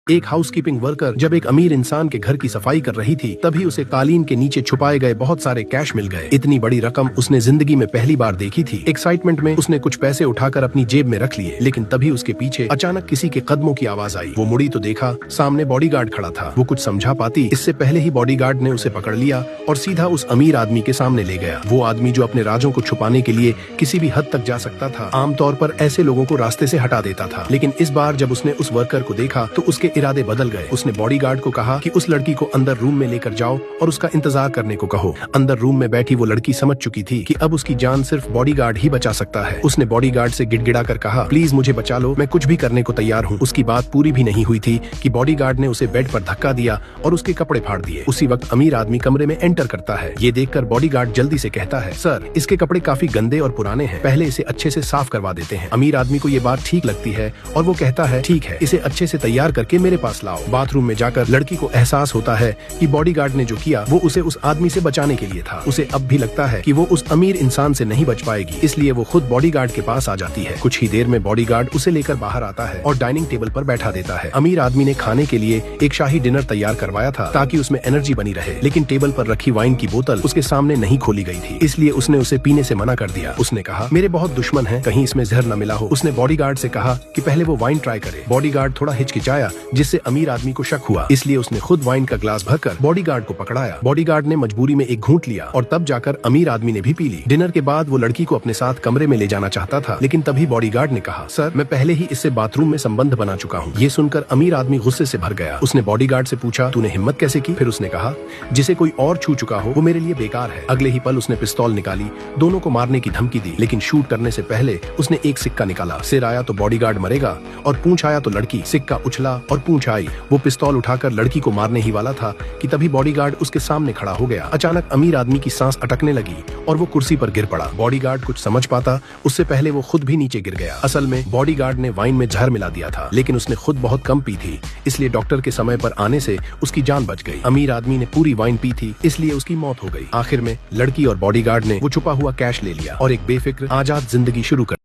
एक housekeeping worker जब एक अमीर इंसान के घर की सफाई कर रही थी तभी उसे कालीन के नीचे छुपाए गए बहुत सारे कैश मिल गए। इतनी बड़ी रकम उसने जिंदगी में पहली बार देखी थी। एक्साइटमेंट में उसने कुछ पैसे उठाकर अपनी जेब में रख लिए, लेकिन तभी उसके पीछे अचानक किसी के कदमों की आवाज आई। वो मुड़ी तो देखा सामने बॉडीगार्ड खड़ा था। वो कुछ समझा पाती इससे पहले ही बॉडीगार्ड ने उसे पकड़ लिया और सीधा उस अमीर आदमी के सामने ले गया। वो आदमी जो अपने राजों को छुपाने के लिए किसी भी हद तक जा सकता था, आमतौर पर ऐसे लोगों को रास्ते से हटा देता था। लेकिन इस बार जब उसने उस वर्कर को देखा तो उसके इरादे बदल गए। उसने बॉडीगार्ड को कहा कि उस लड़की को अंदर रूम में लेकर जाओ और उसका इंतजार करने को कहो। अंदर रूम में बैठी वो लड़की समझ चुकी थी कि अब उसकी जान सिर्फ बॉडीगार्ड ही बचा सकता है। उसने बॉडीगार्ड से गिड़गिड़ा कर कहा, प्लीज मुझे बचा लो, मैं कुछ भी करने को तैयार हूँ। उसकी बात पूरी भी नहीं हुई थी कि बॉडीगार्ड ने उसे बेड पर धक्का दिया और उसके कपड़े फाड़ दिए। उसी वक्त अमीर आदमी कमरे में एंटर करता है। ये देखकर बॉडीगार्ड जल्दी से कहता है, सर इसके कपड़े काफी गंदे और पुराने हैं, पहले इसे अच्छे से साफ करवा देते हैं। अमीर आदमी को ये बात ठीक लगती है और वो कहता है, ठीक है, इसे अच्छे से तैयार करके मेरे पास लाओ। बाथरूम में जाकर लड़की को एहसास होता है कि बॉडीगार्ड ने जो किया वो उसे उस आदमी से बचाने के लिए था। उसे अब भी लगता है कि वो उस अमीर इंसान से नहीं बच पाएगी, इसलिए वो खुद बॉडीगार्ड के पास आ जाती है। कुछ ही देर में बॉडीगार्ड उसे लेकर बाहर आता है और डाइनिंग टेबल पर बैठा देता है। अमीर आदमी ने खाने के लिए एक शाही डिनर तैयार करवाया था ताकि उसमें एनर्जी बनी रहे, लेकिन टेबल पर रखी वाइन की बोतल उसके सामने नहीं खोली गई थी, इसलिए उसने उसे पीने से मना कर दिया। उसने कहा, मेरे बहुत दुश्मन हैं, कहीं इसमें जहर न मिला हो। उसने बॉडीगार्ड से कहा कि पहले वो वाइन ट्राई करे। बॉडीगार्ड थोड़ा हिचकिचाया, जिससे अमीर आदमी को शक हुआ, इसलिए उसने खुद वाइन का ग्लास भरकर बॉडीगार्ड को पकड़ाया। बॉडीगार्ड ने मजबूरी में एक घूंट लिया और तब जाकर अमीर आदमी ने भी पी ली। डिनर के बाद वो लड़की को अपने साथ कमरे में ले जाना चाहता था, लेकिन तभी बॉडीगार्ड ने कहा, सर मैं पहले ही इससे बाथरूम में संबंध बना चुका हूँ। ये सुनकर अमीर आदमी गुस्से से भर गया। उसने बॉडीगार्ड से पूछा, तूने हिम्मत कैसे की? फिर उसने कहा, जिसे कोई और छू चुका हो वो मेरे लिए बेकार है। अगले ही पल उसने पिस्तौल निकाली, दोनों को मारने की धमकी दी, लेकिन शूट करने से पहले उसने एक सिक्का निकाला। सिर आया तो बॉडीगार्ड मरेगा और पूंछ आया तो लड़की। सिक्का उछला और पूंछ आई। वो पिस्तौल उठाकर लड़की को मारने ही वाला था कि तभी बॉडीगार्ड उसके सामने खड़ा हो गया। अचानक अमीर आदमी की सांस अटकने लगी और वो कुर्सी पर गिर पड़ा। बॉडीगार्ड कुछ समझ पाता उससे पहले वो खुद भी नीचे गिर गया। असल में बॉडीगार्ड ने वाइन में जहर मिला दिया था, लेकिन उसने खुद बहुत कम पी थी, इसलिए डॉक्टर के समय पर आने से उसकी जान बच गई। अमीर आदमी ने पूरी वाइन पी थी, इसलिए उसकी मौत हो गई। आखिर में लड़की और बॉडीगार्ड ने वो छुपा हुआ कैश ले लिया और एक बेफिक्र आजाद जिंदगी शुरू कर